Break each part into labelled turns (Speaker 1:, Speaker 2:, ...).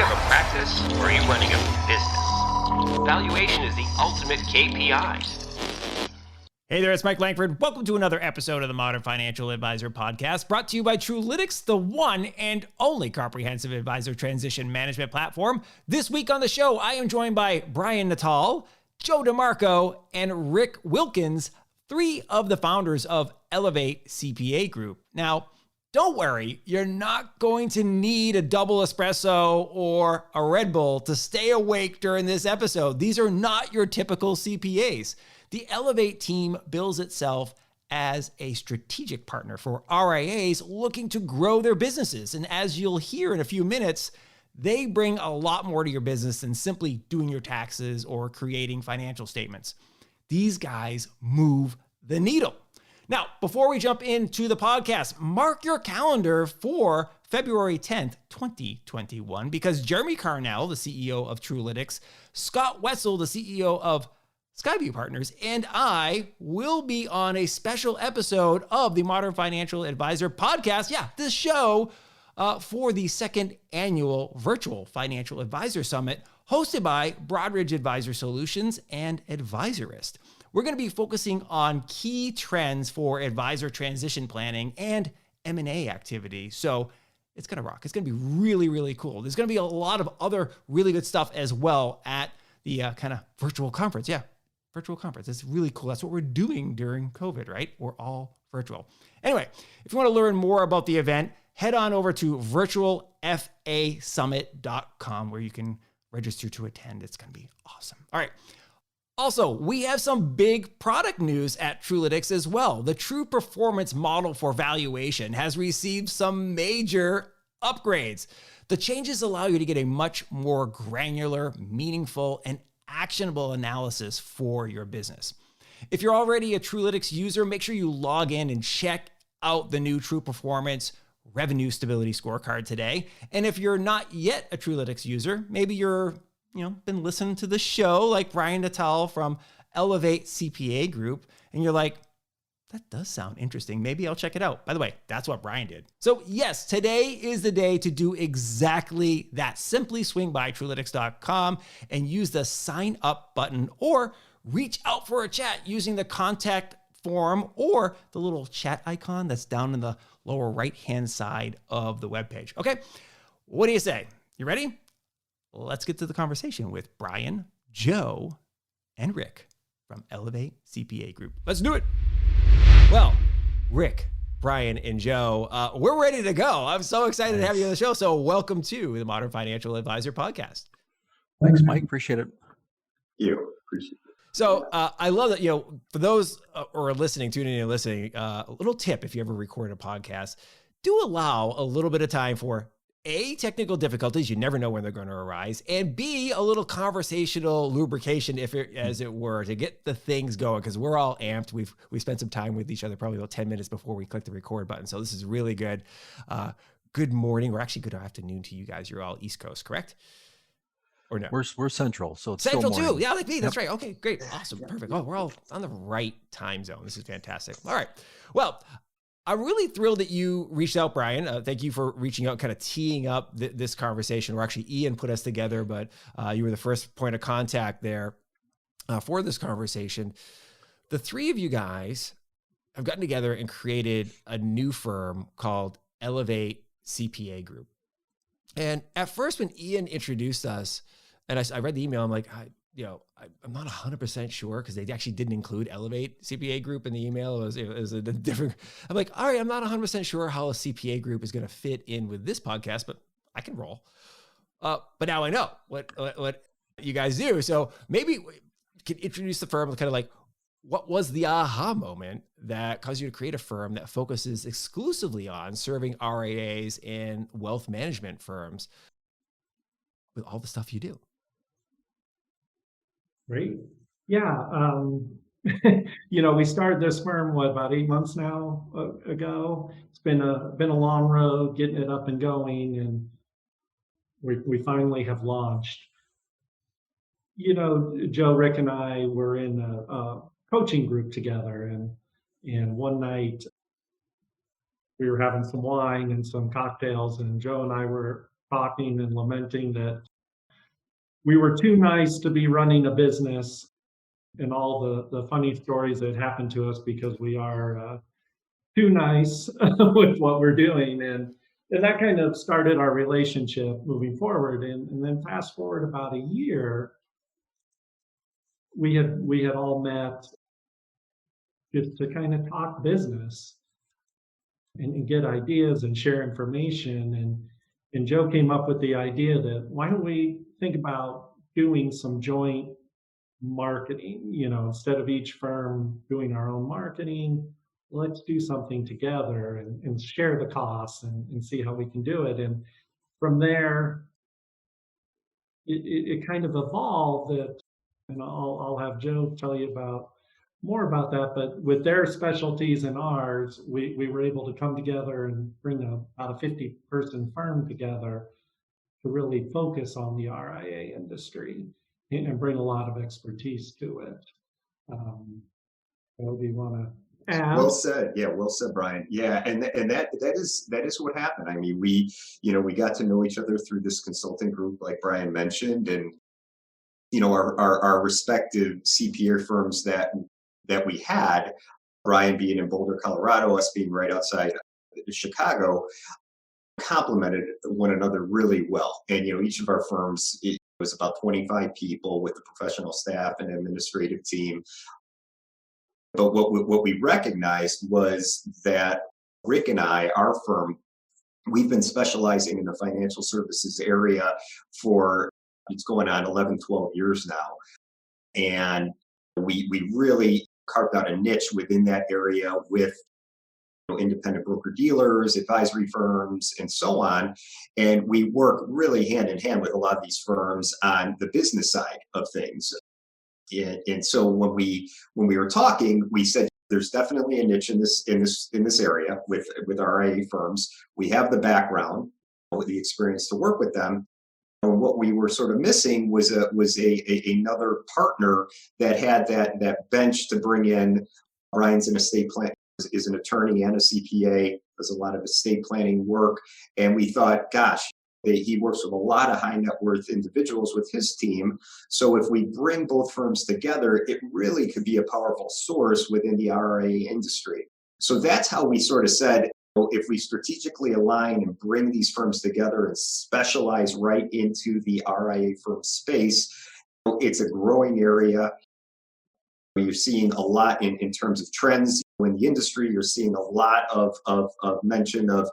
Speaker 1: you have a practice or are you running a business? Valuation is the ultimate KPI.
Speaker 2: Hey there, it's Mike Langford. Welcome to another episode of the Modern Financial Advisor Podcast, brought to you by Truelytics, the one and only comprehensive advisor transition management platform. This week on the show, I am joined by Brian Natal, Joe DeMarco, and Rick Wilkins, three of the founders of Elevate CPA Group. Now, don't worry, you're not going to need a double espresso or a Red Bull to stay awake during this episode. These are not your typical CPAs. The Elevate team bills itself as a strategic partner for RIAs looking to grow their businesses. And as you'll hear in a few minutes, they bring a lot more to your business than simply doing your taxes or creating financial statements. These guys move the needle. Now, before we jump into the podcast, mark your calendar for February 10th, 2021, because Jeremy Carnell, the CEO of Truelytics, Scott Wetzel, the CEO of Skyview Partners, and I will be on a special episode of the Modern Financial Advisor Podcast. Yeah, this show for the second annual virtual Financial Advisor Summit hosted by Broadridge Advisor Solutions and Advisorist. We're going to be focusing on key trends for advisor transition planning and M&A activity. So it's going to rock. It's going to be really, really cool. There's going to be a lot of other really good stuff as well at the kind of virtual conference. Yeah, virtual conference. It's really cool. That's what we're doing during COVID, right? We're all virtual. Anyway, if you want to learn more about the event, head on over to virtualfasummit.com where you can register to attend. It's going to be awesome. All right. Also, we have some big product news at Truelytics as well. The True Performance model for valuation has received some major upgrades. The changes allow you to get a much more granular, meaningful, and actionable analysis for your business. If you're already a Truelytics user, make sure you log in and check out the new True Performance Revenue Stability Scorecard today. And if you're not yet a Truelytics user, maybe you're been listening to the show like Brian Natal from Elevate CPA Group, and you're like, that does sound interesting. Maybe I'll check it out. By the way, that's what Brian did. So yes, today is the day to do exactly that. Simply swing by Truelytics.com and use the sign up button or reach out for a chat using the contact form or the little chat icon that's down in the lower right-hand side of the webpage. Okay, what do you say? You ready? Let's get to the conversation with Brian, Joe, and Rick from Elevate CPA Group. Let's do it. Well, Rick, Brian, and Joe, we're ready to go. I'm so excited to have you on the show. So welcome to the Modern Financial Advisor Podcast.
Speaker 3: Thanks, Mike. Appreciate it.
Speaker 4: You appreciate it.
Speaker 2: So I love that, for those who are listening, tuning in and listening, a little tip if you ever record a podcast, do allow a little bit of time for A, technical difficulties, you never know when they're going to arise, and B, a little conversational lubrication, as it were, to get the things going, because we're all amped. We spent some time with each other, probably about 10 minutes before we clicked the record button. So this is really good. Good morning, or actually good afternoon to you guys. You're all East Coast, correct? Or no?
Speaker 3: We're Central, so it's
Speaker 2: Central
Speaker 3: still morning.
Speaker 2: too. Yeah, like me. That's right. Okay, great. Awesome. Perfect. Oh, we're all on the right time zone. This is fantastic. All right. Well, I'm really thrilled that you reached out, Brian. Thank you for reaching out, kind of teeing up this conversation. Or actually, Ian put us together, but you were the first point of contact there for this conversation. The three of you guys have gotten together and created a new firm called Elevate CPA Group. And at first, when Ian introduced us, and I read the email, I'm like, I'm not 100% sure because they actually didn't include Elevate CPA Group in the email. It was a different. I'm like, all right, I'm not 100% sure how a CPA group is going to fit in with this podcast, but I can roll. But now I know what you guys do. So maybe we can introduce the firm, kind of like what was the aha moment that caused you to create a firm that focuses exclusively on serving RIAs and wealth management firms with all the stuff you do?
Speaker 4: Great. Yeah. We started this firm, about 8 months now ago. It's been a long road getting it up and going, and we finally have launched. Joe, Rick, and I were in a coaching group together, and one night we were having some wine and some cocktails, and Joe and I were talking and lamenting that we were too nice to be running a business, and all the funny stories that happened to us because we are too nice with what we're doing. And that kind of started our relationship moving forward. And then fast forward about a year, we had all met just to kind of talk business and get ideas and share information. And Joe came up with the idea that why don't we think about doing some joint marketing, instead of each firm doing our own marketing, let's do something together and share the costs and see how we can do it. And from there, it kind of evolved that, and I'll have Joe tell you more about that, but with their specialties and ours, we were able to come together and bring about a 50-person firm together to really focus on the RIA industry and bring a lot of expertise to it. So do you want to add?
Speaker 5: Well said. Yeah, well said, Brian. Yeah, and that is what happened. I mean, we got to know each other through this consulting group, like Brian mentioned, and our respective CPA firms that we had, Brian being in Boulder, Colorado, us being right outside Chicago, complemented one another really well. And each of our firms, it was about 25 people with a professional staff and administrative team. But what we recognized was that Rick and I, our firm, we've been specializing in the financial services area for, it's going on 11, 12 years now. And we really carved out a niche within that area with independent broker dealers, advisory firms, and so on. And we work really hand in hand with a lot of these firms on the business side of things. And so when we were talking, we said there's definitely a niche in this area with RIA firms. We have the background with the experience to work with them. And what we were sort of missing was another partner that had that bench to bring in. Brian's an estate plan, is an attorney and a CPA, does a lot of estate planning work. And we thought, gosh, he works with a lot of high net worth individuals with his team. So if we bring both firms together, it really could be a powerful source within the RIA industry. So that's how we sort of said, if we strategically align and bring these firms together and specialize right into the RIA firm space, it's a growing area. You're seeing a lot in terms of trends in the industry. You're seeing a lot of mention of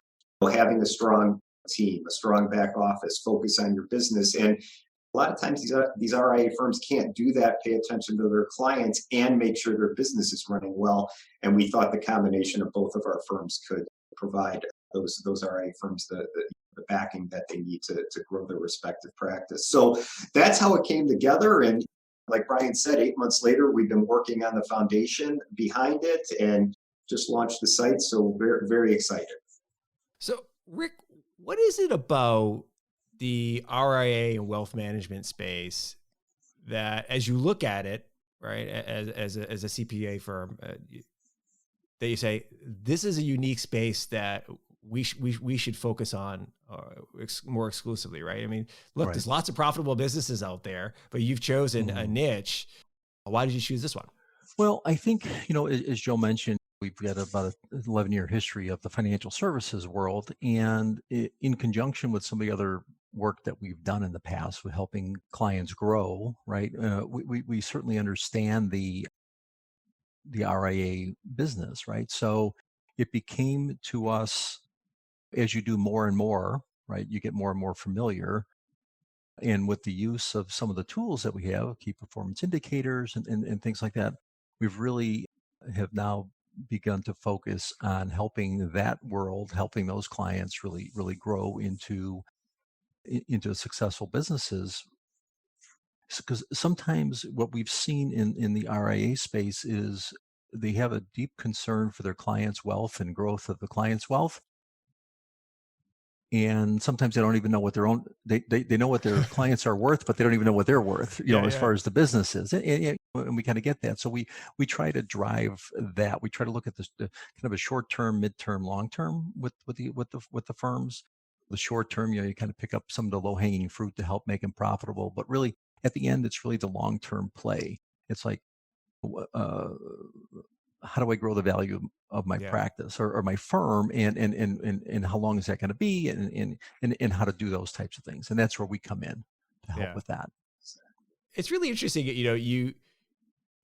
Speaker 5: having a strong team, a strong back office, focus on your business. And a lot of times these RIA firms can't do that, pay attention to their clients and make sure their business is running well. And we thought the combination of both of our firms could provide those RIA firms the backing that they need to grow their respective practice. So that's how it came together. And like Brian said, 8 months later, we've been working on the foundation behind it and just launched the site. So we're very excited.
Speaker 2: So Rick, what is it about the RIA and wealth management space that, as you look at it, right, as a CPA firm, that you say this is a unique space that we should focus on more exclusively, right? I mean, look, there's lots of profitable businesses out there, but you've chosen a niche. Why did you choose this one?
Speaker 3: Well, I think, as Joe mentioned, we've got about an 11-year history of the financial services world. And in conjunction with some of the other work that we've done in the past with helping clients grow, right? We certainly understand the RIA business, right? So it became to us, as you do more and more, right, you get more and more familiar. And with the use of some of the tools that we have, key performance indicators and things like that, we've really have now begun to focus on helping that world, helping those clients really grow into successful businesses. Because sometimes what we've seen in the RIA space is they have a deep concern for their clients' wealth and growth of the client's wealth. And sometimes they don't even know what their own, they know what their clients are worth, but they don't even know what they're worth, as far as the business is. And we kind of get that. So we try to drive that. We try to look at this kind of a short-term, mid-term, long-term with the firms. the short term, you kind of pick up some of the low hanging fruit to help make them profitable. But really, at the end, it's really the long term play. It's like, uh, how do I grow the value of my practice or my firm, and how long is that going to be, and how to do those types of things. And that's where we come in to help with that.
Speaker 2: It's really interesting.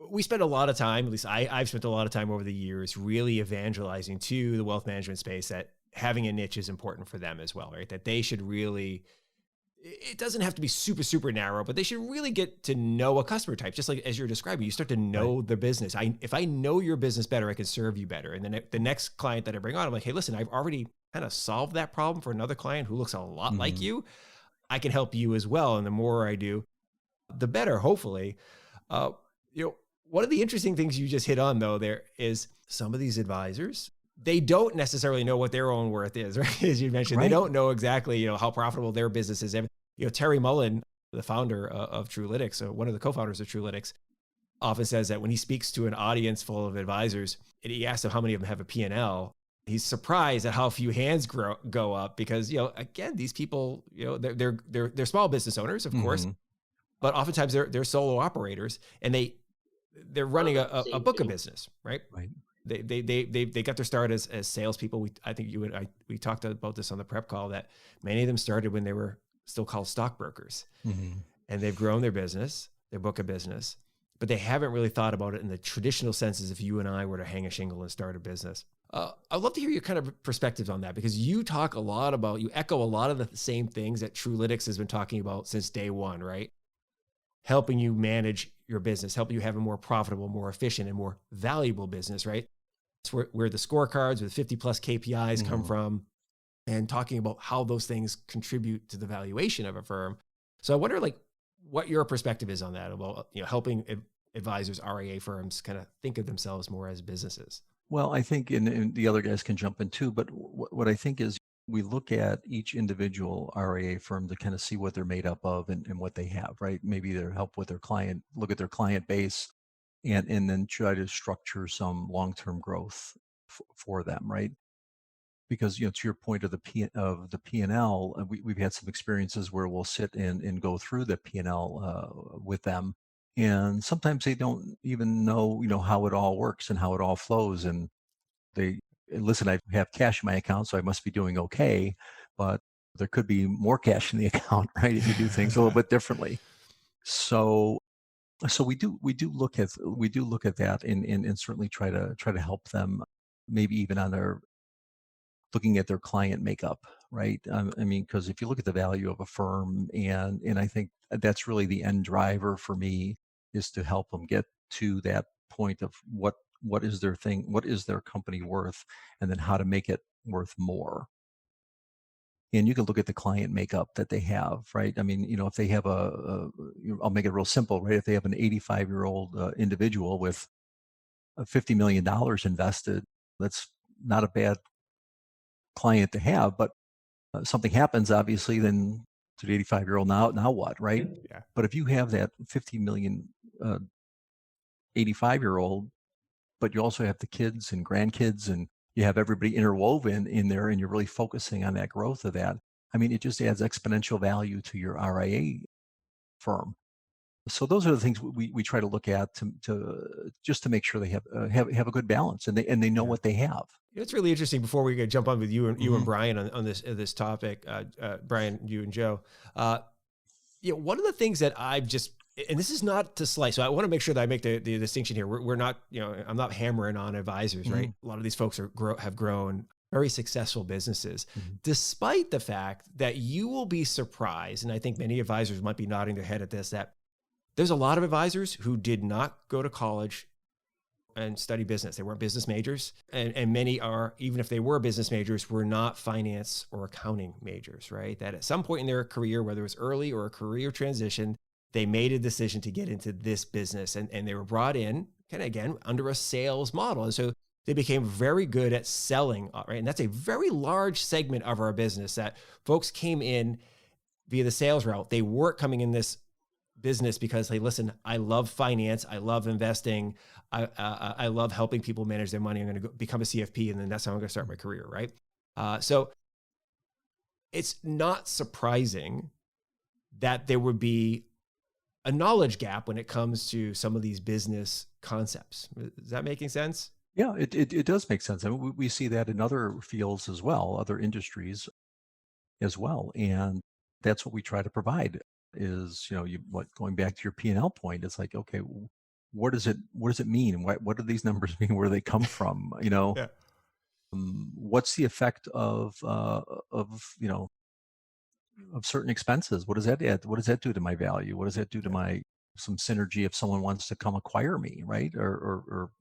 Speaker 2: We spend a lot of time, at least I've spent a lot of time over the years, really evangelizing to the wealth management space that having a niche is important for them as well, right? That they should really, it doesn't have to be super, super narrow, but they should really get to know a customer type. Just like as you're describing, you start to know the business. If I know your business better, I can serve you better. And then the next client that I bring on, I'm like, hey, listen, I've already kind of solved that problem for another client who looks a lot like you. I can help you as well. And the more I do, the better, hopefully. One of the interesting things you just hit on, though, there is some of these advisors, they don't necessarily know what their own worth is, right? As you mentioned, they don't know exactly, how profitable their business is. Terry Mullen, the founder of Truelytics, so one of the co-founders of Truelytics, often says that when he speaks to an audience full of advisors, and he asks them how many of them have a P&L, he's surprised at how few hands go up because, again, these people, they're small business owners, of course, but oftentimes they're solo operators, and they're running a book of business, right?
Speaker 3: Right.
Speaker 2: They got their start as salespeople. I think you and I, we talked about this on the prep call, that many of them started when they were still called stockbrokers, and they've grown their business, their book of business, but they haven't really thought about it in the traditional sense as if you and I were to hang a shingle and start a business. I'd love to hear your kind of perspectives on that, because you talk a lot about, you echo a lot of the same things that Truelytics has been talking about since day one, right? Helping you manage your business, helping you have a more profitable, more efficient, and more valuable business, right? It's where the scorecards with 50 plus KPIs come from, and talking about how those things contribute to the valuation of a firm. So I wonder, what your perspective is on that, about helping advisors, RIA firms, kind of think of themselves more as businesses.
Speaker 3: Well, I think, and the other guys can jump in too, but what I think is, we look at each individual RIA firm to kind of see what they're made up of and what they have, right? Maybe their help with their client, look at their client base, and then try to structure some long-term growth for them, right? Because, to your point of the P&L, we've had some experiences where we'll sit and go through the P&L with them, and sometimes they don't even know, how it all works and how it all flows, and they listen, I have cash in my account, so I must be doing okay, but there could be more cash in the account, right? If you do things a little bit differently. So we do look at that, and certainly try to help them, maybe even on their looking at their client makeup, right? Because if you look at the value of a firm, and I think that's really the end driver for me, is to help them get to that point of what is their thing, what is their company worth, and then how to make it worth more. And you can look at the client makeup that they have, right? If they have I'll make it real simple, right? If they have an 85-year-old individual with $50 million invested, that's not a bad client to have, but something happens, obviously, then to the 85-year-old, now what, right?
Speaker 2: Yeah.
Speaker 3: But if you have that 50 million 85-year-old, but you also have the kids and grandkids, and you have everybody interwoven in there, and you're really focusing on that growth of that, it just adds exponential value to your RIA firm. So those are the things we try to look at to just to make sure they have a good balance, and they know what they have.
Speaker 2: It's really interesting. Before we jump on with you and Brian on this topic, Brian, you and Joe, one of the things that I've just, and this is not to slice, so I want to make sure that I make the distinction here. We're not, I'm not hammering on advisors, right? A lot of these folks have grown very successful businesses, despite the fact that you will be surprised, and I think many advisors might be nodding their head at this, that there's a lot of advisors who did not go to college and study business. They weren't business majors. And many are, even if they were business majors, were not finance or accounting majors, right? That at some point in their career, whether it was early or a career transition, they made a decision to get into this business, and they were brought in kind of, again, under a sales model. And so they became very good at selling, right? And that's a very large segment of our business, that folks came in via the sales route. They weren't coming in this business because, hey, listen, I love finance, I love investing, I love helping people manage their money. I'm going to become a CFP, and then that's how I'm going to start my career, right? So it's not surprising that there would be a knowledge gap when it comes to some of these business concepts. Is that making sense?
Speaker 3: Yeah, it does make sense. I mean, we see that in other fields as well, other industries as well. And that's what we try to provide is, going back to your P&L point, it's like, okay, what does it mean? What do these numbers mean? Where do they come from?
Speaker 2: Yeah.
Speaker 3: What's the effect of certain expenses? What does that add? What does that do to my value? What does that do to some synergy if someone wants to come acquire me, right? Or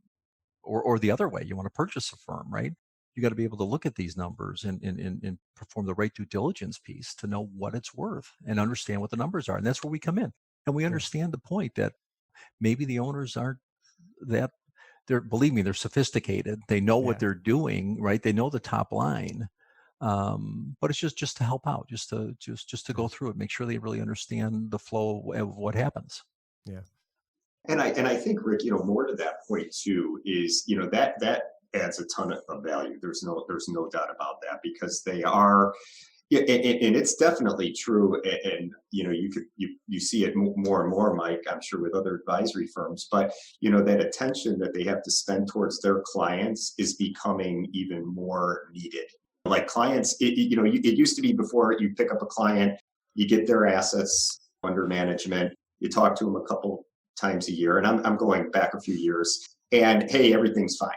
Speaker 3: the other way, you want to purchase a firm, right? You got to be able to look at these numbers and perform the right due diligence piece to know what it's worth and understand what the numbers are. And that's where we come in. And we understand the point that maybe the owners aren't that believe me, they're sophisticated. They know what they're doing, right? They know the top line. But it's just to help out, just to go through it, make sure they really understand the flow of what happens.
Speaker 2: Yeah.
Speaker 5: And I think, Rick, more to that point too is, that adds a ton of value. There's no doubt about that, because they are, and it's definitely true. And you see it more and more, Mike, I'm sure, with other advisory firms. But that attention that they have to spend towards their clients is becoming even more needed. Like clients, it used to be before you pick up a client, you get their assets under management, you talk to them a couple times a year, and I'm going back a few years, and hey, everything's fine.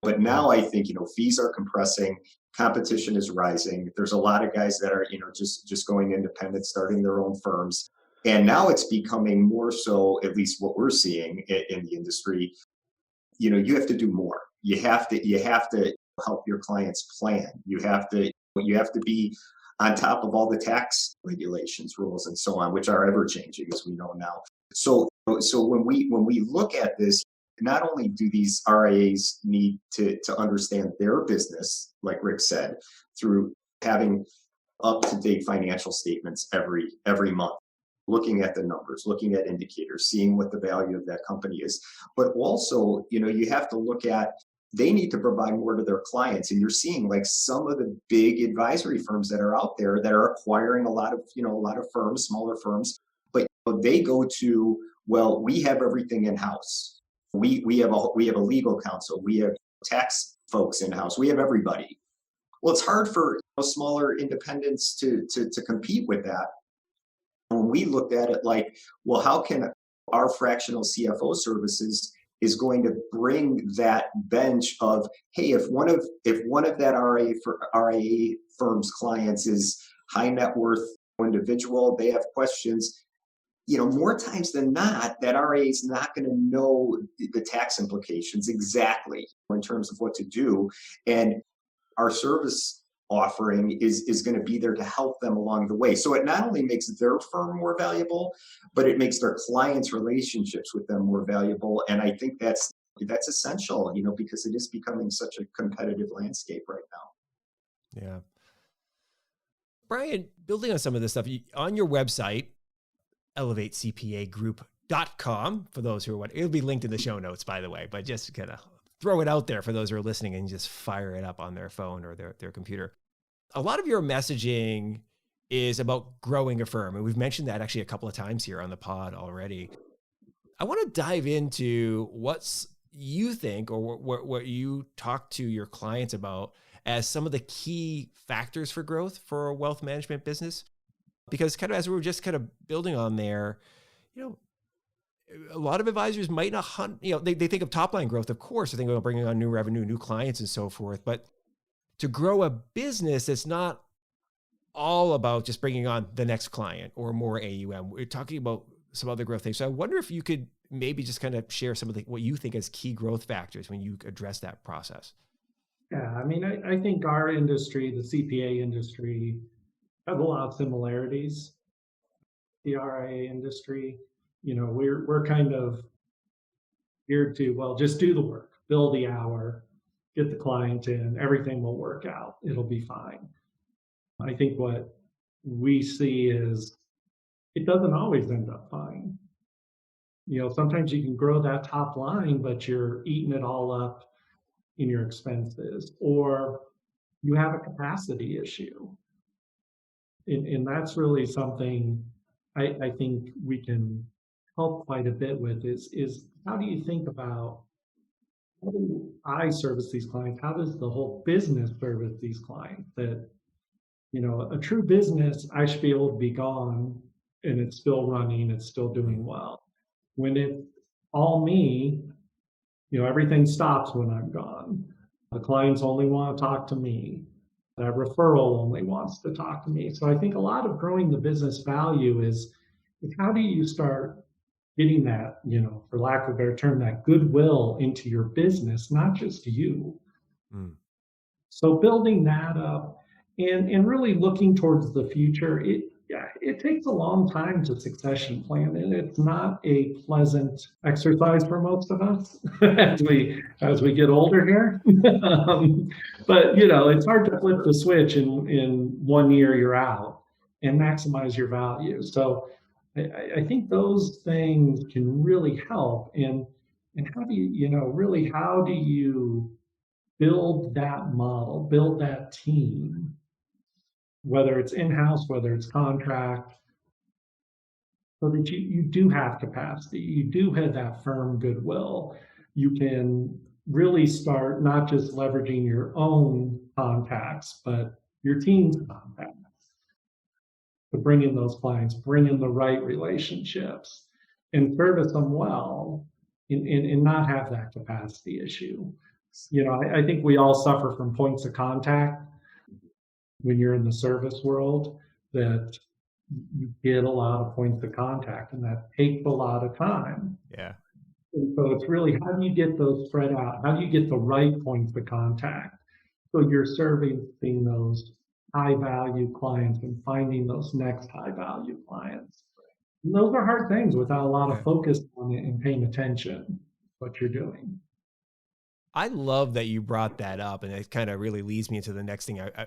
Speaker 5: But now I think, fees are compressing, competition is rising. There's a lot of guys that are, just going independent, starting their own firms. And now it's becoming more so, at least what we're seeing in the industry, you have to do more. You have to help your clients plan. You have to be on top of all the tax regulations, rules, and so on, which are ever changing, as we know now. So when we look at this, not only do these RIAs need to understand their business, like Rick said, through having up-to-date financial statements every month, looking at the numbers, looking at indicators, seeing what the value of that company is, but also, you have to look at, they need to provide more to their clients. And you're seeing like some of the big advisory firms that are out there that are acquiring a lot of firms, smaller firms, but they go to, well, we have everything in-house. We have a legal counsel. We have tax folks in-house. We have everybody. Well, it's hard for smaller independents to compete with that. When we looked at it like, well, how can our fractional CFO services is going to bring that bench of, hey, if one of that RIA firm's clients is high net worth individual, they have questions, more times than not, that RIA is not going to know the tax implications exactly in terms of what to do. And our service offering is going to be there to help them along the way. So it not only makes their firm more valuable, but it makes their clients' relationships with them more valuable. And I think that's essential, because it is becoming such a competitive landscape right now.
Speaker 2: Yeah. Brian, building on some of this stuff, on your website, elevatecpagroup.com, for those who are it'll be linked in the show notes, by the way, but just kind of throw it out there for those who are listening and just fire it up on their phone or their computer. A lot of your messaging is about growing a firm. And we've mentioned that actually a couple of times here on the pod already. I want to dive into what's you think, or what you talk to your clients about as some of the key factors for growth for a wealth management business. Because kind of as we were just kind of building on there, a lot of advisors might not hunt, they think of top line growth, of course, they think about bringing on new revenue, new clients and so forth. But to grow a business, it's not all about just bringing on the next client or more AUM. We're talking about some other growth things. So I wonder if you could maybe just kind of share some of what you think as key growth factors when you address that process.
Speaker 4: Yeah, I mean, I think our industry, the CPA industry, have a lot of similarities. The RIA industry, we're kind of geared to, well, just do the work, bill the hour, get the client in, everything will work out. It'll be fine. I think what we see is it doesn't always end up fine. Sometimes you can grow that top line, but you're eating it all up in your expenses, or you have a capacity issue. And that's really something I think we can help quite a bit with is how do you think about how do I service these clients? How does the whole business service these clients? That, a true business, I should be able to be gone and it's still running, it's still doing well. When it's all me, everything stops when I'm gone. The clients only want to talk to me. That referral only wants to talk to me. So I think a lot of growing the business value is how do you start getting that, for lack of a better term, that goodwill into your business, not just you.
Speaker 2: Mm.
Speaker 4: So building that up and really looking towards the future, it takes a long time to succession plan, and it's not a pleasant exercise for most of us as we get older here. But it's hard to flip the switch in 1 year you're out and maximize your value. So I think those things can really help. And how do really how do you build that model, build that team, whether it's in-house, whether it's contract, so that you do have capacity, you do have that firm goodwill. You can really start not just leveraging your own contacts, but your team's contacts to bring in those clients, bring in the right relationships, and service them well, and not have that capacity issue. I think we all suffer from points of contact when you're in the service world, that you get a lot of points of contact, and that takes a lot of time.
Speaker 2: Yeah.
Speaker 4: And so it's really, how do you get those spread out? How do you get the right points of contact so you're servicing those high value clients and finding those next high value clients? And those are hard things without a lot of focus on it and paying attention to what you're doing.
Speaker 2: I love that you brought that up, and it kind of really leads me into the next thing I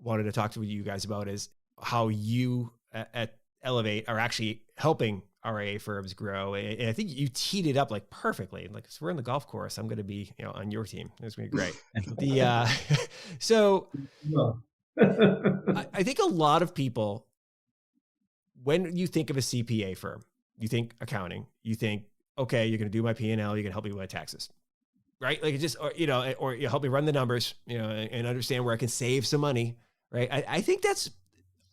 Speaker 2: wanted to talk to you guys about, is how you at Elevate are actually helping RIA firms grow. And I think you teed it up like perfectly. Like, so we're in the golf course, I'm going to be, on your team. It's going to be great. So I think a lot of people, when you think of a CPA firm, you think accounting, you think, okay, you're going to do my P&L, you're going to help me with my taxes, right? Like, it just, or you help me run the numbers, and understand where I can save some money, right? I think that's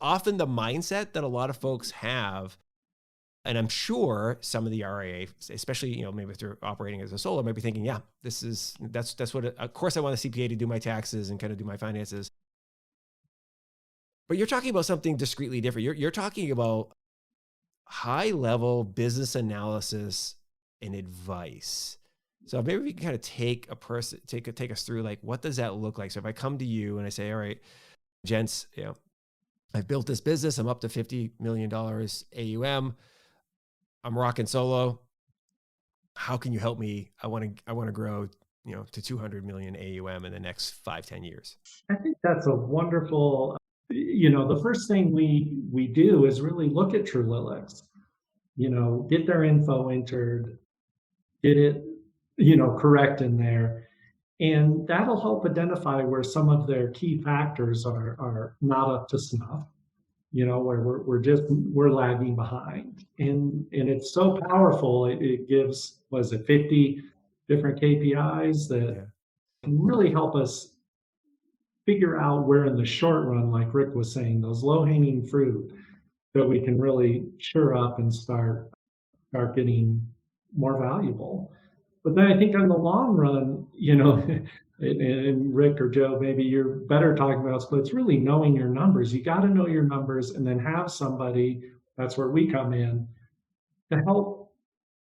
Speaker 2: often the mindset that a lot of folks have. And I'm sure some of the RIA, especially, maybe if they're operating as a solo, might be thinking, yeah, that's what, of course I want a CPA to do my taxes and kind of do my finances. But you're talking about something discreetly different. You're talking about high level business analysis and advice. So maybe we can kind of take us through, like, what does that look like? So if I come to you and I say, all right, gents, I've built this business, I'm up to $50 million AUM. I'm rocking solo. How can you help me? I want to grow, to 200 million AUM in the next 5-10 years.
Speaker 4: I think that's a wonderful, the first thing we do is really look at Trulilix, get their info entered, get it, correct in there. And that'll help identify where some of their key factors are not up to snuff, where we're lagging behind. And it's so powerful. It gives, 50 different KPIs that can really help us figure out where in the short run, like Rick was saying, those low-hanging fruit that we can really shore up and start getting more valuable. But then I think on the long run, and Rick or Joe, maybe you're better talking about this, but it's really knowing your numbers. You got to know your numbers, and then have somebody, that's where we come in, to help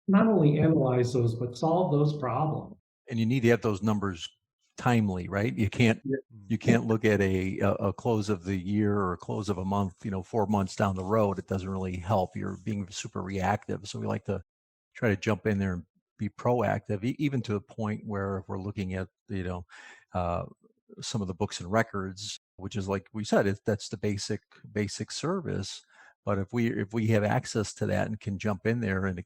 Speaker 4: not only analyze those, but solve those problems.
Speaker 3: And you need to have those numbers timely, right? You can't look at a close of the year or a close of a month, 4 months down the road. It doesn't really help. You're being super reactive. So we like to try to jump in there and be proactive, even to a point where if we're looking at, some of the books and records, which is, like we said, that's the basic service. But if we have access to that and can jump in there and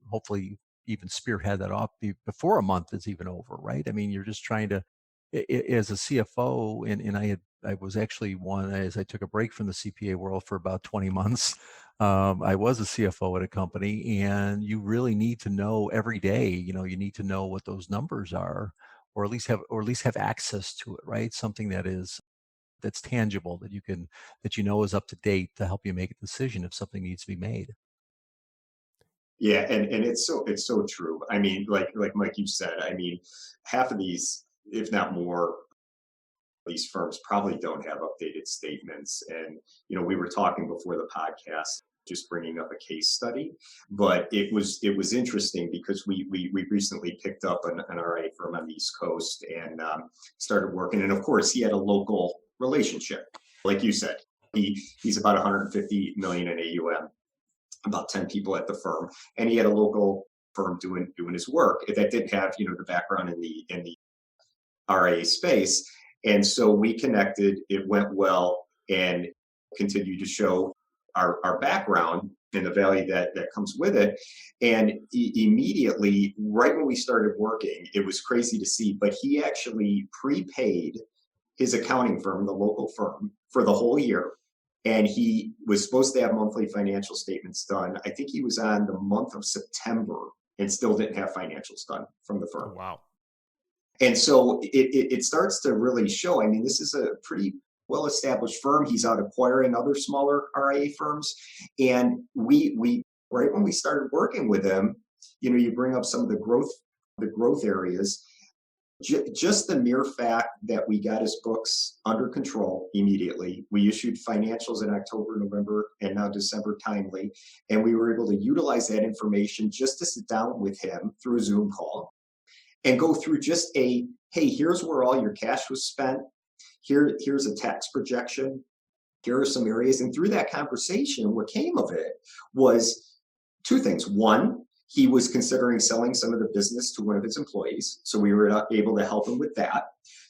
Speaker 3: hopefully even spearhead that off before a month is even over, right? I mean, you're just trying to, as a CFO, and I had I was actually one, as I took a break from the CPA world for about 20 months. I was a CFO at a company, and you really need to know every day, you need to know what those numbers are, or at least have access to it, right? Something that's tangible, that is up to date, to help you make a decision if something needs to be made.
Speaker 5: Yeah, and it's so true. I mean, like Mike, you said, I mean, half of these, if not more, these firms probably don't have updated statements. And we were talking before the podcast, just bringing up a case study, but it was interesting because we recently picked up an RIA firm on the East Coast and started working. And of course, he had a local relationship, like you said. He's about 150 million in AUM, about 10 people at the firm, and he had a local firm doing his work that didn't have the background in the RIA space. And so we connected, it went well, and continued to show our background and the value that comes with it. And immediately, right when we started working, it was crazy to see, but he actually prepaid his accounting firm, the local firm, for the whole year. And he was supposed to have monthly financial statements done. I think he was on the month of September and still didn't have financials done from the firm.
Speaker 2: Oh, wow.
Speaker 5: And so it starts to really show. I mean, this is a pretty well-established firm. He's out acquiring other smaller RIA firms. And we right when we started working with him, you bring up some of the growth areas. Just the mere fact that we got his books under control immediately. We issued financials in October, November, and now December timely. And we were able to utilize that information just to sit down with him through a Zoom call and go through just hey, here's where all your cash was spent. Here's a tax projection. Here are some areas. And through that conversation, what came of it was two things. One, he was considering selling some of the business to one of his employees. So we were able to help him with that.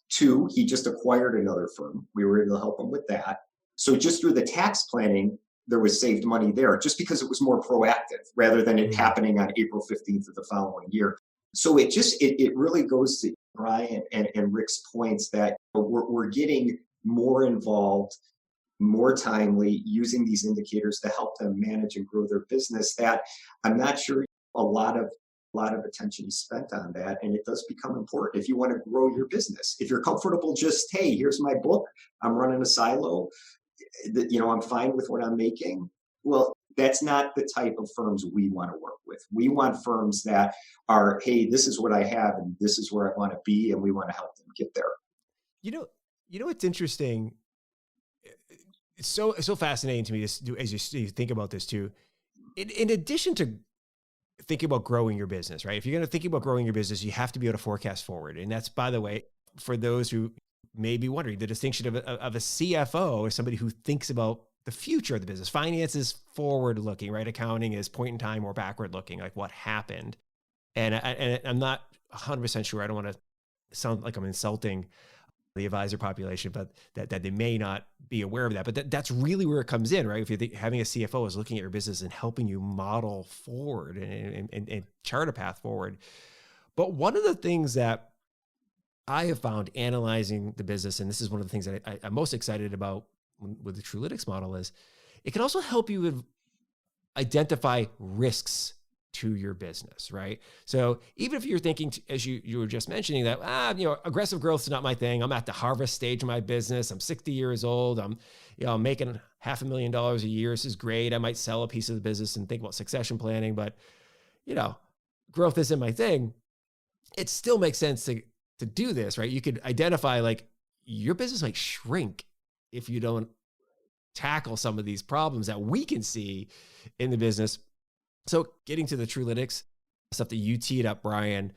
Speaker 5: Two, he just acquired another firm. We were able to help him with that. So just through the tax planning, there was saved money there just because it was more proactive rather than it happening on April 15th of the following year. So it really goes to Brian and Rick's points that we're getting more involved, more timely, using these indicators to help them manage and grow their business, that I'm not sure a lot of attention is spent on that. And it does become important if you want to grow your business. If you're comfortable just, hey, here's my book, I'm running a silo, I'm fine with what I'm making. Well, that's not the type of firms we want to work with. We want firms that are, hey, this is what I have and this is where I want to be, and we want to help them get there.
Speaker 2: What's interesting. It's so fascinating to me as you think about this too. In addition to thinking about growing your business, right? If you're going to think about growing your business, you have to be able to forecast forward. And that's, by the way, for those who may be wondering, the distinction of a CFO is somebody who thinks about the future of the business. Finance is forward looking, right? Accounting is point in time or backward looking, like what happened. And I'm not 100% sure. I don't want to sound like I'm insulting the advisor population, but that they may not be aware of that. But that's really where it comes in, right? If you're having a CFO is looking at your business and helping you model forward and chart a path forward. But one of the things that I have found analyzing the business, and this is one of the things that I'm most excited about with the Trulytics model, is it can also help you identify risks to your business, right? So even if you're thinking, as you were just mentioning, that aggressive growth is not my thing. I'm at the harvest stage of my business. I'm 60 years old. I'm making $500,000 a year. This is great. I might sell a piece of the business and think about succession planning, but growth isn't my thing. It still makes sense to do this, right? You could identify like your business might shrink if you don't tackle some of these problems that we can see in the business. So getting to the Trulytics, stuff that you teed up, Brian.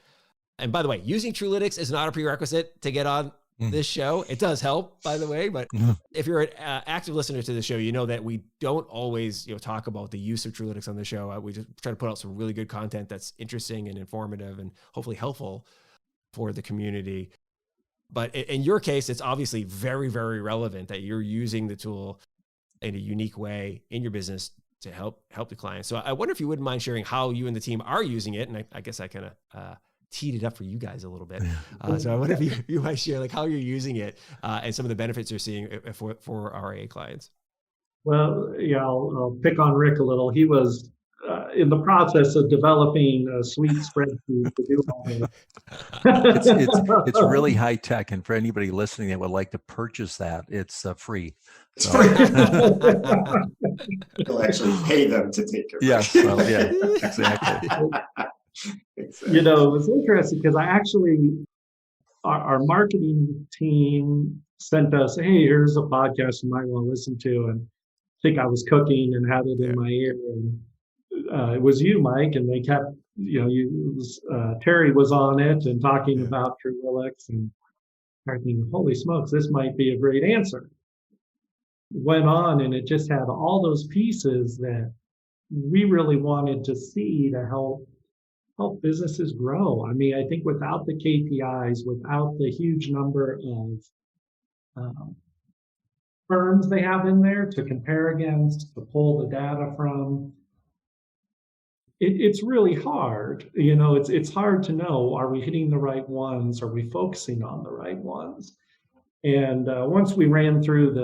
Speaker 2: And by the way, using Trulytics is not a prerequisite to get on this show. It does help, by the way, but if you're an active listener to the show, you know that we don't always talk about the use of Trulytics on the show. We just try to put out some really good content that's interesting and informative and hopefully helpful for the community. But in your case, it's obviously very, very relevant that you're using the tool in a unique way in your business to help the client. So I wonder if you wouldn't mind sharing how you and the team are using it. And I guess I kind of teed it up for you guys a little bit. So I wonder if you might share like how you're using it and some of the benefits you're seeing for RIA clients.
Speaker 4: Well, yeah, I'll pick on Rick a little. He was in the process of developing a sweet spreadsheet to do all of
Speaker 3: It's really high tech, and for anybody listening that would like to purchase that, it's free. So.
Speaker 5: You'll actually pay them to take care of it.
Speaker 3: Yes, well, yeah, exactly.
Speaker 5: Exactly.
Speaker 4: You know, it was interesting because our marketing team sent us, hey, here's a podcast you might want to listen to. And I think I was cooking and had it in my ear. And it was you, Mike, and they kept, Terry was on it and talking about Truelix, and I thinking, holy smokes, this might be a great answer. Went on, and it just had all those pieces that we really wanted to see to help businesses grow. I mean, I think without the KPIs, without the huge number of firms they have in there to compare against, to pull the data from, it's really hard. You know, it's hard to know, are we hitting the right ones? Are we focusing on the right ones? And once we ran through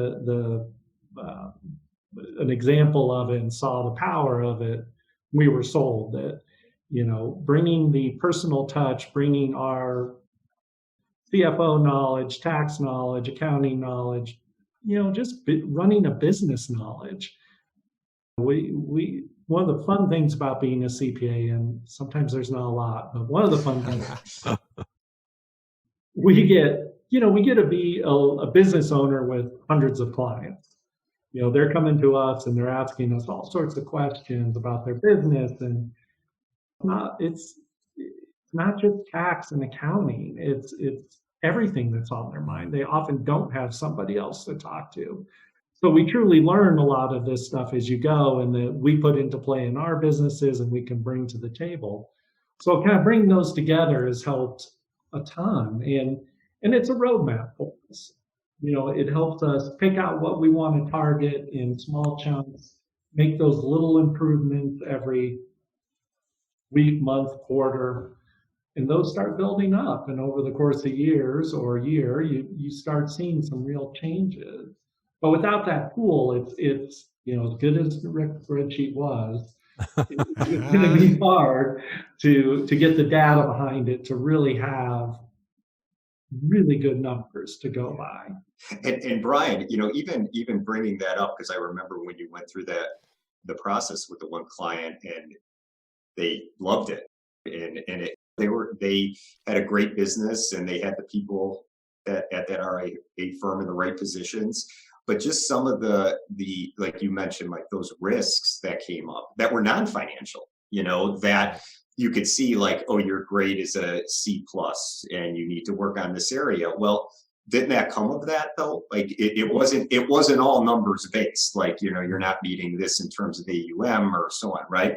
Speaker 4: an example of it and saw the power of it, we were sold that, you know, bringing the personal touch, bringing our CFO knowledge, tax knowledge, accounting knowledge, you know, just running a business knowledge. One of the fun things about being a CPA, and sometimes there's not a lot, but one of the fun things, we get to be a business owner with hundreds of clients. You know, they're coming to us and they're asking us all sorts of questions about their business, and it's not just tax and accounting. It's everything that's on their mind. They often don't have somebody else to talk to. So we truly learn a lot of this stuff as you go, and that we put into play in our businesses and we can bring to the table. So kind of bringing those together has helped a ton. And it's a roadmap for us. You know, it helps us pick out what we want to target in small chunks, make those little improvements every week, month, quarter, and those start building up. And over the course of years or a year, you start seeing some real changes. But without that tool, it's you know, as good as the spreadsheet was, it's going to be hard to get the data behind it to really have really good numbers to go by.
Speaker 5: And Brian, you know, even bringing that up, because I remember when you went through the process with the one client, and they loved it, and they had a great business, and they had the people at that RIA firm in the right positions. But just some of the like you mentioned, like those risks that came up that were non-financial, you know, that you could see like, oh, your grade is a C+, and you need to work on this area. Well, didn't that come of that though? Like it wasn't all numbers based. Like, you know, you're not meeting this in terms of AUM or so on, right?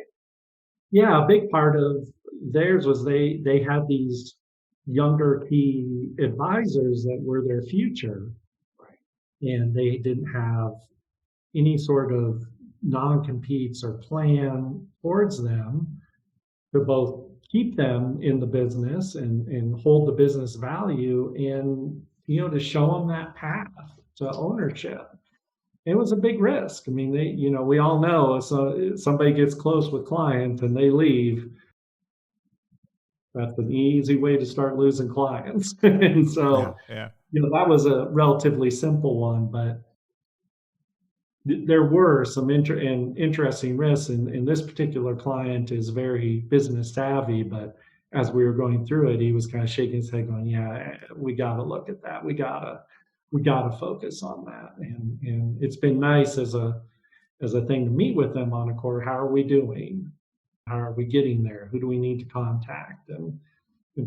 Speaker 4: Yeah, a big part of theirs was they had these younger key advisors that were their future. And they didn't have any sort of non-competes or plan towards them to both keep them in the business and hold the business value, and, you know, to show them that path to ownership. It was a big risk. I mean, you know, we all know, so somebody gets close with clients and they leave, that's an easy way to start losing clients. And so, you know, that was a relatively simple one, but there were some interesting risks. And this particular client is very business savvy, but as we were going through it, he was kind of shaking his head going, yeah, we got to look at that. We got to focus on that. And it's been nice as a thing to meet with them on a quarter. How are we doing? How are we getting there? Who do we need to contact? And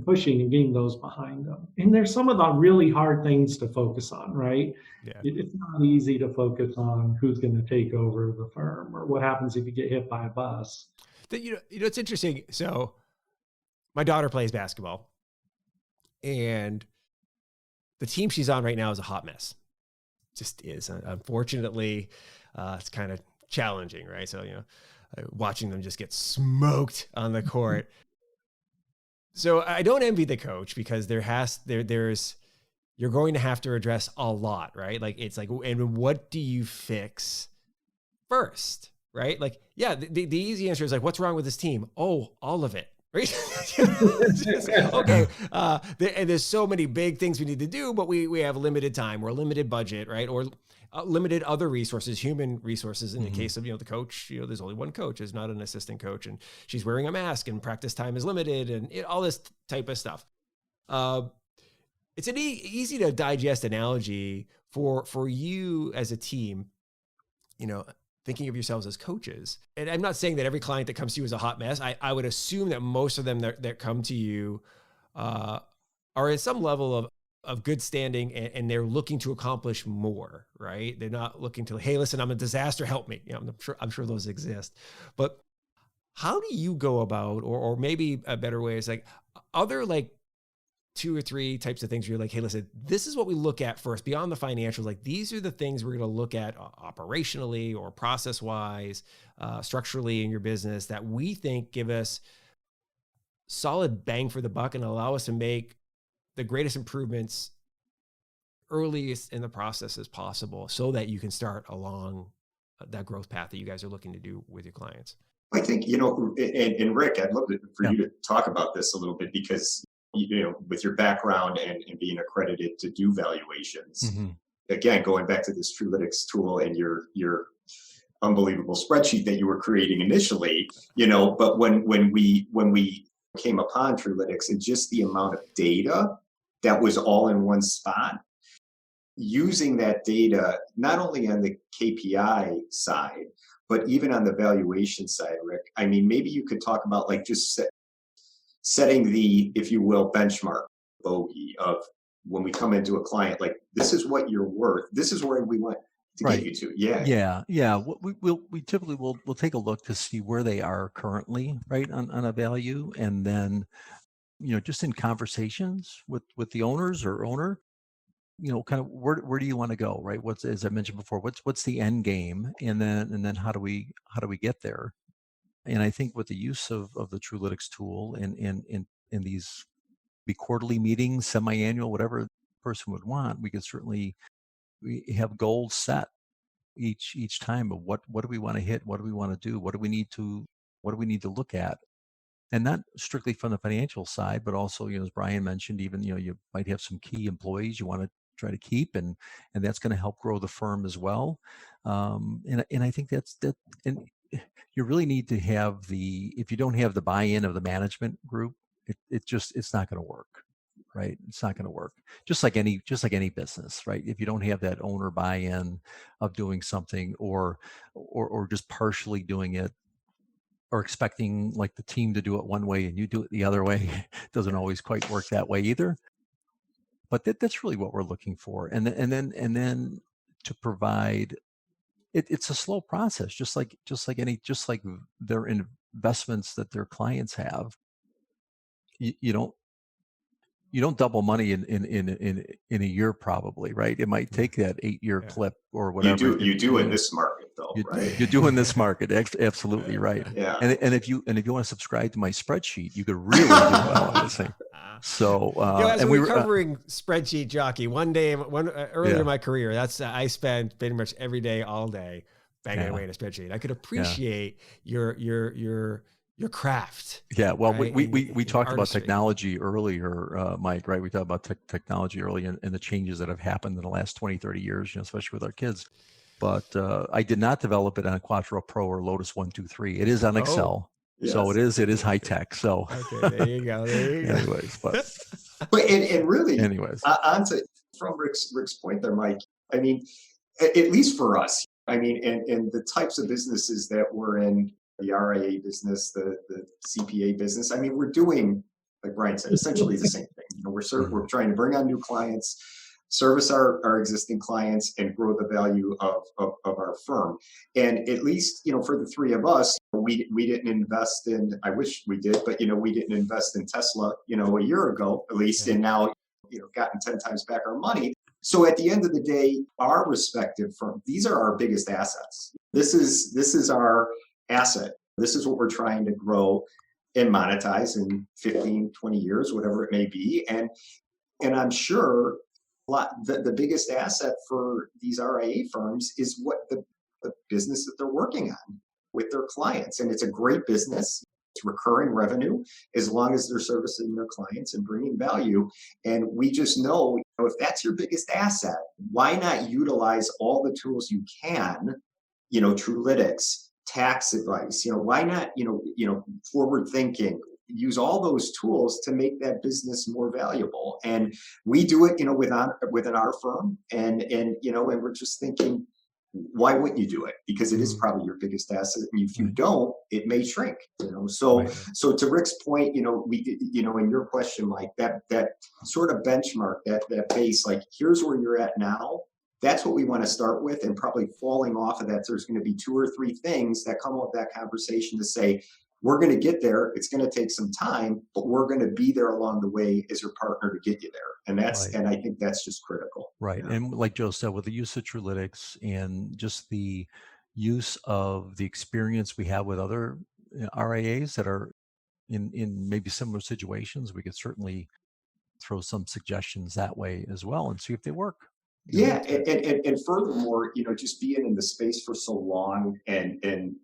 Speaker 4: pushing and getting those behind them. And there's some of the really hard things to focus on, right? Yeah. It's not easy to focus on who's going to take over the firm or what happens if you get hit by a bus.
Speaker 2: You know, it's interesting. So my daughter plays basketball, and the team she's on right now is a hot mess. Just is. Unfortunately, it's kind of challenging, right? So, you know, watching them just get smoked on the court. So I don't envy the coach because you're going to have to address a lot, right? Like it's like, and what do you fix first, right? Like, yeah, the easy answer is like, what's wrong with this team? Oh, all of it. Right? Okay. And there's so many big things we need to do, but we have limited time or a limited budget, right? Or limited other resources, human resources. In the case of, the coach, there's only one coach, there's not an assistant coach, and she's wearing a mask and practice time is limited and all this type of stuff. It's an easy to digest analogy for you as a team, thinking of yourselves as coaches. And I'm not saying that every client that comes to you is a hot mess. I would assume that most of them that come to you are in some level of good standing and they're looking to accomplish more, right? They're not looking to, hey, listen, I'm a disaster, help me. I'm sure those exist. But how do you go about, or maybe a better way is like other like 2 or 3 types of things where you're like, hey, listen, this is what we look at first beyond the financials. Like these are the things we're going to look at operationally or process wise, structurally in your business that we think give us solid bang for the buck and allow us to make the greatest improvements earliest in the process as possible so that you can start along that growth path that you guys are looking to do with your clients.
Speaker 5: I think, and Rick, I'd love for you to talk about this a little bit because with your background and being accredited to do valuations, again, going back to this Truelytics tool and your unbelievable spreadsheet that you were creating initially, but when we came upon Truelytics and just the amount of data that was all in one spot, using that data, not only on the KPI side, but even on the valuation side, Rick, I mean, maybe you could talk about like just setting the, if you will, benchmark bogey of when we come into a client, like this is what you're worth. This is where we want to get you to.
Speaker 3: Yeah. We typically we'll take a look to see where they are currently, right, on a value, and then just in conversations with the owners or owner, kind of where do you want to go, right? As I mentioned before, what's the end game, and then how do we get there? And I think with the use of the Truelytics tool in these quarterly meetings, semi-annual, whatever the person would want, we could certainly have goals set each time of what do we want to hit, what do we want to do, what do we need to look at, and not strictly from the financial side, but also as Brian mentioned, even you might have some key employees you want to try to keep, and that's going to help grow the firm as well. And I think that's that. And you really need to have if you don't have the buy-in of the management group, it's not going to work, right? It's not going to work. Just like any business, right? If you don't have that owner buy-in of doing something or just partially doing it, or expecting like the team to do it one way and you do it the other way, it doesn't always quite work that way either. But that's really what we're looking for. And then to provide, it's a slow process, just like their investments that their clients have. You don't double money in a year, probably, right? It might take that 8-year clip or whatever.
Speaker 5: You do in this market, though, right?
Speaker 3: You do in this market, absolutely right.
Speaker 5: Yeah.
Speaker 3: And if you want to subscribe to my spreadsheet, you could really do well on this thing. So
Speaker 2: as we're covering spreadsheet jockey, one day, earlier in my career, I spent pretty much every day, all day, banging away in a spreadsheet. I could appreciate your craft.
Speaker 3: Yeah, well,
Speaker 2: right?
Speaker 3: we talked about technology earlier, Mike, right? We talked about technology earlier and the changes that have happened in the last 20, 30 years, especially with our kids. But I did not develop it on Quattro Pro or Lotus 123. It is on Excel. Yes. So it is high tech. So
Speaker 2: okay, there you go.
Speaker 3: Anyways, but
Speaker 5: and really, onto from Rick's point there, Mike. I mean, at least for us, I mean, and the types of businesses that we're in, the RIA business, the CPA business. I mean, we're doing, like Brian said, essentially the same thing. We're trying to bring on new clients, service our existing clients, and grow the value of our firm. And at least, for the three of us, we didn't invest in, I wish we did, but, we didn't invest in Tesla, a year ago, at least, and now, gotten 10 times back our money. So at the end of the day, our respective firm, these are our biggest assets. This is our asset. This is what we're trying to grow. and monetize in 15, 20 years, whatever it may be. And I'm sure the biggest asset for these RIA firms is what the business that they're working on with their clients. And it's a great business. It's recurring revenue as long as they're servicing their clients and bringing value. And we just know, if that's your biggest asset, why not utilize all the tools you can, Trulytics, tax advice, why not, forward thinking, use all those tools to make that business more valuable. And we do it, within our firm. And we're just thinking, why wouldn't you do it? Because it is probably your biggest asset. And if you don't, it may shrink, So to Rick's point, we did, in your question, Mike, that sort of benchmark, that base, like, here's where you're at now. That's what we want to start with. And probably falling off of that, there's going to be 2 or 3 things that come up with that conversation to say, we're going to get there. It's going to take some time, but we're going to be there along the way as your partner to get you there. And and I think that's just critical.
Speaker 3: Right. Yeah. And like Joe said, with the use of Trulytics and just the use of the experience we have with other RIAs that are in maybe similar situations, we could certainly throw some suggestions that way as well and see if they work.
Speaker 5: Yeah. And furthermore, just being in the space for so long and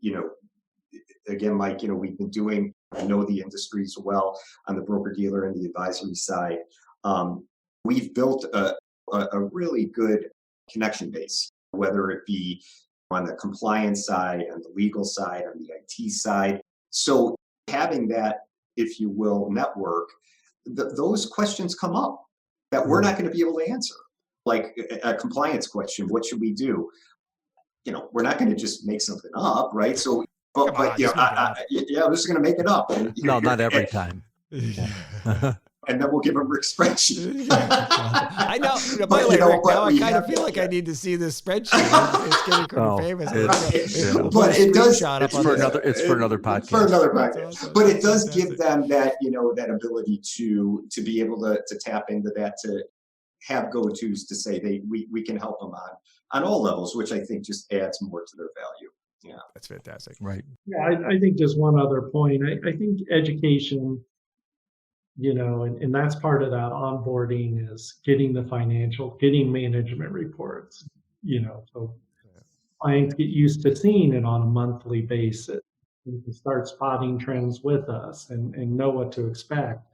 Speaker 5: again, Mike, we've been I know the industries well on the broker dealer and the advisory side. We've built a really good connection base, whether it be on the compliance side, on the legal side, on the IT side. So having that, if you will, network, those questions come up that we're not going to be able to answer. Like a compliance question, what should we do? We're not going to just make something up, right? So But I'm just going to make it up. And,
Speaker 3: no, not every time.
Speaker 5: And then we'll give a Rick spreadsheet.
Speaker 2: I know. By the way, Rick, now I kind of feel like I need to see this spreadsheet. It's getting kind of famous.
Speaker 5: But it does.
Speaker 3: It's for another podcast.
Speaker 5: For another podcast. But it does give them that, that ability to be able to tap into that, to have go-tos to say we can help them on all levels, which I think just adds more to their value. Yeah,
Speaker 2: that's fantastic.
Speaker 3: Right.
Speaker 4: Yeah, I think just one other point. I think education, and that's part of that onboarding is getting getting management reports, so clients get used to seeing it on a monthly basis. You can start spotting trends with us and know what to expect.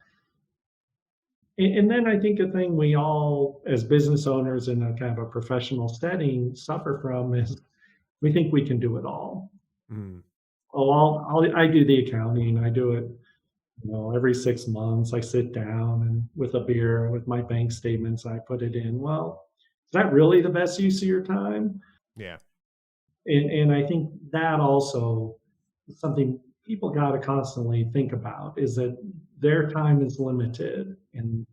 Speaker 4: And then I think a thing we all, as business owners in a kind of a professional setting, suffer from is we think we can do it all. I do the accounting. I do it, every 6 months. I sit down and with a beer with my bank statements, I put it in. Well, is that really the best use of your time?
Speaker 2: Yeah.
Speaker 4: And I think that also is something people got to constantly think about, is that their time is limited and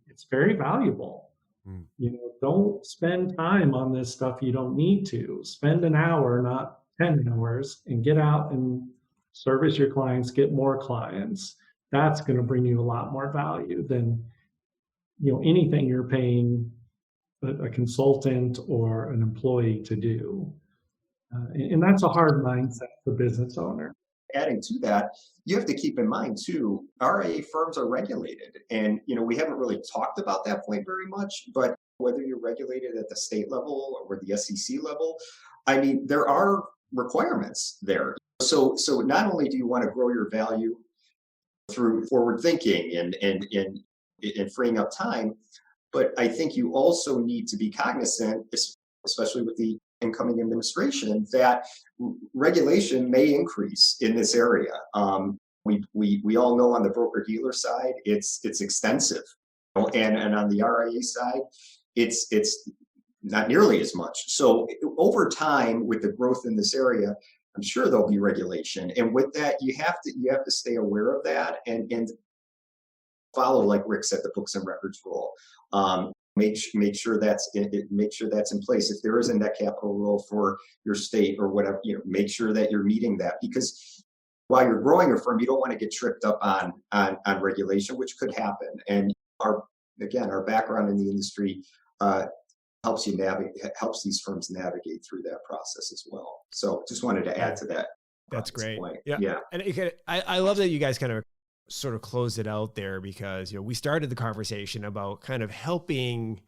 Speaker 4: it's very valuable. Don't spend time on this stuff you don't need to. Spend an hour, not 10 hours, and get out and service your clients, get more clients. That's going to bring you a lot more value than anything you're paying a consultant or an employee to do. And that's a hard mindset for business owner.
Speaker 5: Adding to that, you have to keep in mind too, RIA firms are regulated. And, we haven't really talked about that point very much, but whether you're regulated at the state level or the SEC level, I mean, there are requirements there. So not only do you want to grow your value through forward thinking and freeing up time, but I think you also need to be cognizant, especially with the incoming administration, that regulation may increase in this area. We all know on the broker dealer side, it's extensive, and on the RIA side, it's not nearly as much. So over time, with the growth in this area, I'm sure there'll be regulation, and with that, you have to stay aware of that and follow, like Rick said, the books and records rule. Make sure that's in place. If there is a net capital rule for your state or whatever, make sure that you're meeting that, because while you're growing your firm, you don't want to get tripped up on regulation, which could happen. And our background in the industry helps these firms navigate through that process as well. So just wanted to add to that.
Speaker 2: That's great.
Speaker 5: Point.
Speaker 2: Yeah. And I love that you guys kind of sort of closed it out there because, we started the conversation about kind of helping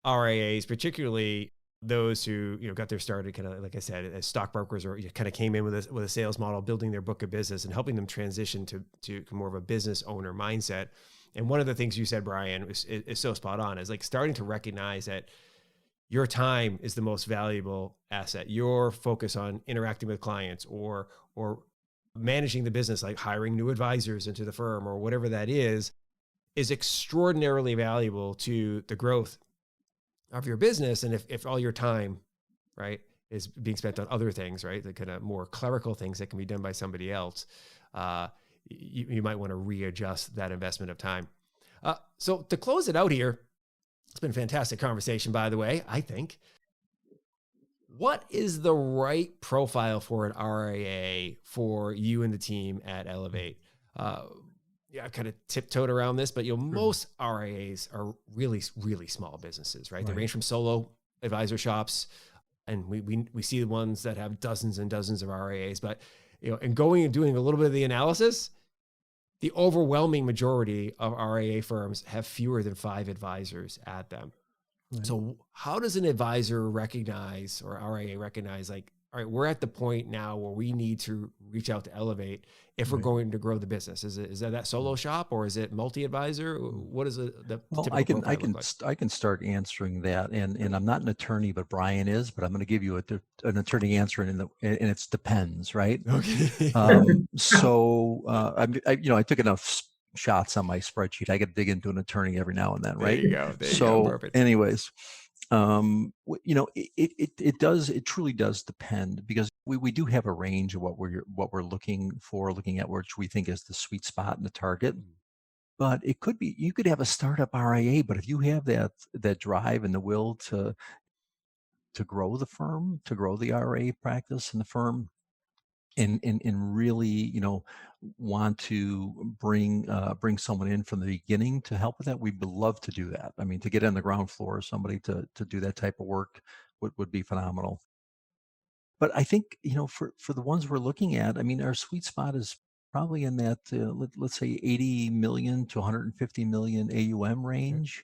Speaker 2: RIAs, particularly those who, got their started kind of, like I said, as stockbrokers or kind of came in with a sales model, building their book of business and helping them transition to more of a business owner mindset. And one of the things you said, Brian, is so spot on, is like starting to recognize that your time is the most valuable asset. Your focus on interacting with clients or managing the business, like hiring new advisors into the firm or whatever that is extraordinarily valuable to the growth of your business. And if all your time, right, is being spent on other things, right, the kind of more clerical things that can be done by somebody else, you might want to readjust that investment of time. So to close it out here, it's been a fantastic conversation, by the way, I think. What is the right profile for an RIA for you and the team at Elevate? I kind of tiptoed around this, but most RIAs are really, really small businesses, right? They range from solo advisor shops, and we see the ones that have dozens and dozens of RIAs. But and going and doing a little bit of the analysis, the overwhelming majority of RIA firms have fewer than 5 advisors at them. Right. So how does an advisor recognize, or RIA recognize, like, all right, we're at the point now where we need to reach out to Elevate if we're going to grow the business? Is that solo shop, or is it multi-advisor? What is the
Speaker 3: well,
Speaker 2: typical
Speaker 3: I can start answering that, and I'm not an attorney, but Brian is. But I'm going to give you an attorney answer, and it depends, right?
Speaker 2: Okay.
Speaker 3: I took enough shots on my spreadsheet. I got to dig into an attorney every now and then, right?
Speaker 2: There you go. There you go. Perfect.
Speaker 3: Anyways. It truly does depend, because we do have a range of what we're looking at, which we think is the sweet spot and the target. But it could be, you could have a startup RIA, but if you have that drive and the will to grow the firm, to grow the RIA practice in the firm, and really, want to bring someone in from the beginning to help with that, we'd love to do that. I mean, to get on the ground floor, somebody to do that type of work would be phenomenal. But I think, for the ones we're looking at, I mean, our sweet spot is probably in that, let's say 80 million to 150 million AUM range.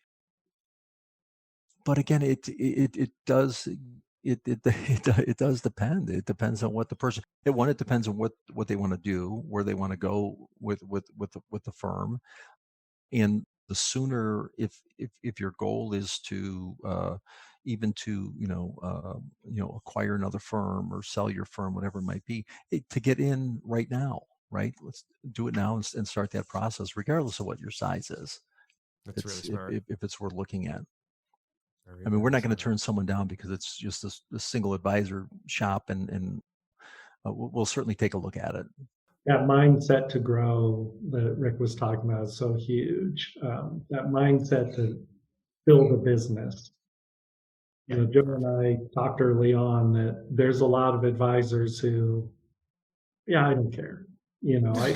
Speaker 3: But again, it does depend. It depends on what the person. It depends on what they want to do, where they want to go with the firm, and the sooner, if your goal is to even to acquire another firm or sell your firm, whatever it might be, to get in right now, right? Let's do it now and start that process, regardless of what your size is.
Speaker 2: That's really smart.
Speaker 3: If it's worth looking at. I mean, we're not going to turn someone down because it's just a single advisor shop, and we'll certainly take a look at it.
Speaker 4: That mindset to grow that Rick was talking about is so huge. That mindset to build a business. Joe and I talked early on that there's a lot of advisors who, I don't care. I know I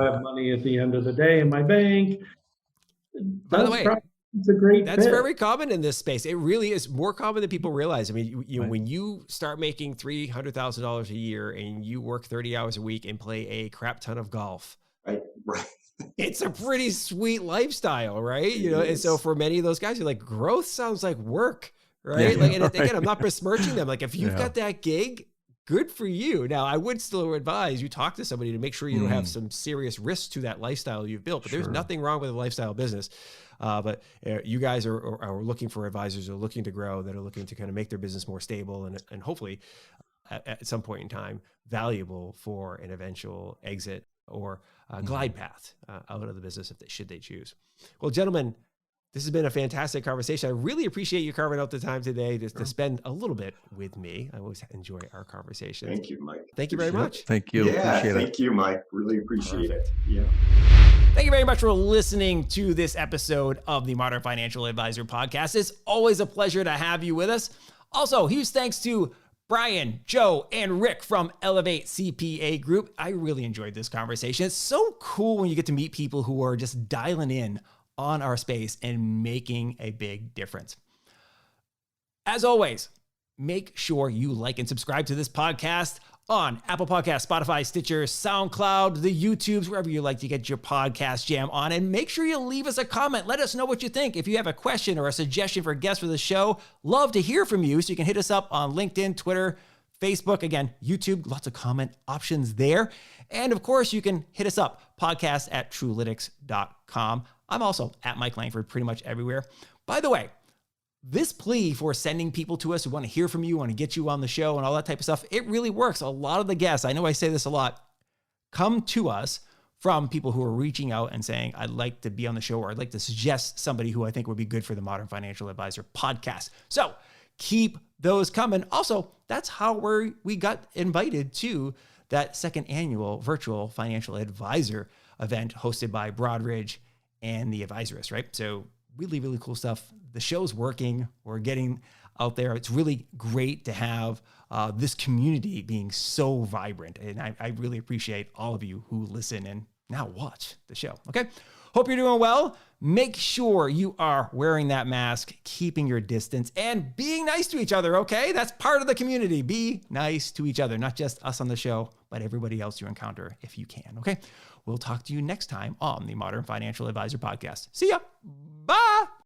Speaker 4: have money at the end of the day in my bank.
Speaker 2: By the way,
Speaker 4: it's a great
Speaker 2: That's
Speaker 4: fit.
Speaker 2: very common in this space. It really is more common than people realize. I mean, when you start making $300,000 a year and you work 30 hours a week and play a crap ton of golf,
Speaker 5: right.
Speaker 2: It's a pretty sweet lifestyle, right? And so for many of those guys, you're like, growth sounds like work, right? Again, I'm not besmirching them. Like, if you've got that gig, good for you. Now, I would still advise you talk to somebody to make sure you don't have some serious risks to that lifestyle you've built. But there's nothing wrong with a lifestyle business. But you guys are looking for advisors who are looking to grow, that are looking to kind of make their business more stable and hopefully at some point in time valuable for an eventual exit or glide path out of the business should they choose. Well, gentlemen, this has been a fantastic conversation. I really appreciate you carving out the time today to spend a little bit with me. I always enjoy our conversations.
Speaker 5: Thank you, Mike.
Speaker 2: Thank you very much.
Speaker 3: Thank you.
Speaker 5: Yeah, thank you, Mike. Really appreciate it. Yeah.
Speaker 2: Thank you very much for listening to this episode of the Modern Financial Advisor Podcast. It's always a pleasure to have you with us. Also, huge thanks to Brian, Joe, and Rick from Elevate CPA Group. I really enjoyed this conversation. It's so cool when you get to meet people who are just dialing in on our space and making a big difference. As always, make sure you like and subscribe to this podcast on Apple Podcasts, Spotify, Stitcher, SoundCloud, the YouTubes, wherever you like to get your podcast jam on. And make sure you leave us a comment. Let us know what you think. If you have a question or a suggestion for a guest for the show, love to hear from you. So you can hit us up on LinkedIn, Twitter, Facebook, again, YouTube, lots of comment options there. And of course, you can hit us up, podcast@truelytics.com. I'm also at Mike Langford pretty much everywhere. By the way, this plea for sending people to us who want to hear from you, want to get you on the show and all that type of stuff, it really works. A lot of the guests, I know I say this a lot, come to us from people who are reaching out and saying, I'd like to be on the show, or I'd like to suggest somebody who I think would be good for the Modern Financial Advisor podcast. So keep those coming. Also, that's how we got invited to that second annual virtual financial advisor event hosted by Broadridge and the Advisorist, right? So really, really cool stuff. The show's working. We're getting out there. It's really great to have this community being so vibrant. And I really appreciate all of you who listen and now watch the show. Okay. Hope you're doing well. Make sure you are wearing that mask, keeping your distance, and being nice to each other, okay? That's part of the community. Be nice to each other, not just us on the show, but everybody else you encounter if you can, okay? We'll talk to you next time on the Modern Financial Advisor Podcast. See ya. Bye.